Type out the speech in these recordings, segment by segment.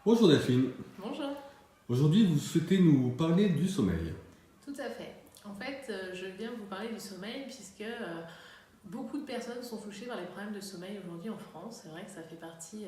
Bonjour Delphine, Bonjour. aujourd'hui vous souhaitez nous parler du sommeil. Tout à fait. En fait, je viens vous parler du sommeil puisque beaucoup de personnes sont touchées par les problèmes de sommeil aujourd'hui en France. C'est vrai que ça fait partie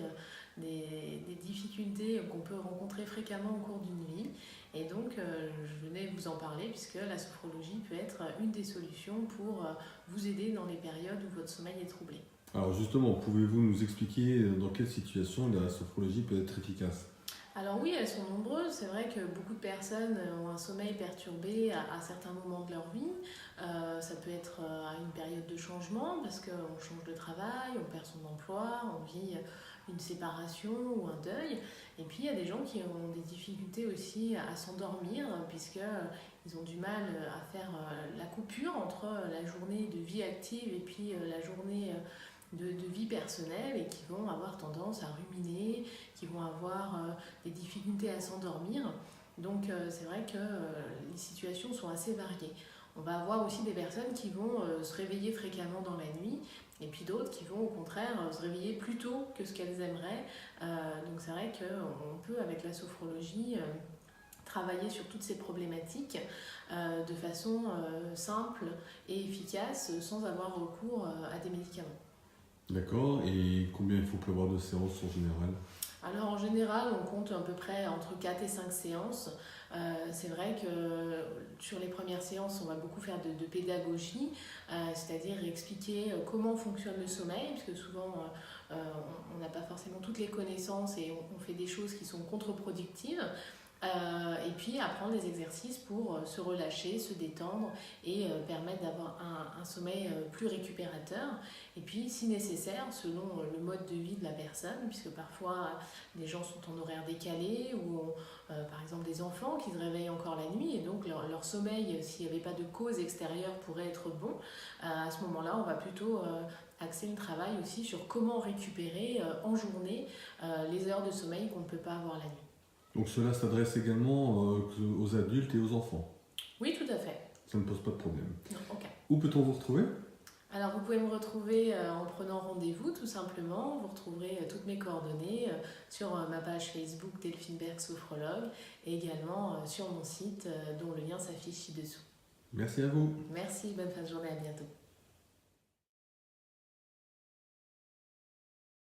des difficultés qu'on peut rencontrer fréquemment au cours d'une vie. Et donc, je venais vous en parler puisque la sophrologie peut être une des solutions pour vous aider dans les périodes où votre sommeil est troublé. Alors justement, pouvez-vous nous expliquer dans quelle situation la sophrologie peut être efficace? Alors oui, elles sont nombreuses. C'est vrai que beaucoup de personnes ont un sommeil perturbé à certains moments de leur vie. Ça peut être à une période de changement parce qu'on change de travail, on perd son emploi, on vit une séparation ou un deuil. Et puis il y a des gens qui ont des difficultés aussi à s'endormir puisqu'ils ont du mal à faire la coupure entre la journée de vie active et puis la journée de vie personnelle et qui vont avoir tendance à ruminer, qui vont avoir des difficultés à s'endormir. Donc c'est vrai que les situations sont assez variées. On va avoir aussi des personnes qui vont se réveiller fréquemment dans la nuit et puis d'autres qui vont au contraire se réveiller plus tôt que ce qu'elles aimeraient. Donc c'est vrai qu'on peut avec la sophrologie travailler sur toutes ces problématiques de façon simple et efficace sans avoir recours à des médicaments. D'accord, et combien il faut prévoir de séances en général? Alors en général, on compte à peu près entre 4 et 5 séances. C'est vrai que sur les premières séances, on va beaucoup faire de pédagogie, c'est-à-dire expliquer comment fonctionne le sommeil, parce que souvent on n'a pas forcément toutes les connaissances et on fait des choses qui sont contre-productives. Et puis apprendre des exercices pour se relâcher, se détendre et permettre d'avoir un sommeil plus récupérateur. Et puis si nécessaire, selon le mode de vie de la personne, puisque parfois des gens sont en horaire décalé ou par exemple des enfants qui se réveillent encore la nuit et donc leur sommeil, s'il n'y avait pas de cause extérieure, pourrait être bon. À ce moment-là, on va plutôt axer le travail aussi sur comment récupérer en journée les heures de sommeil qu'on ne peut pas avoir la nuit. Donc cela s'adresse également aux adultes et aux enfants. Oui, tout à fait. Ça ne pose pas de problème. Non, ok. Où peut-on vous retrouver? Alors, vous pouvez me retrouver en prenant rendez-vous, tout simplement. Vous retrouverez toutes mes coordonnées sur ma page Facebook Delphine Berg Sophrologue et également sur mon site dont le lien s'affiche ci-dessous. Merci à vous. Merci, bonne fin de journée, à bientôt.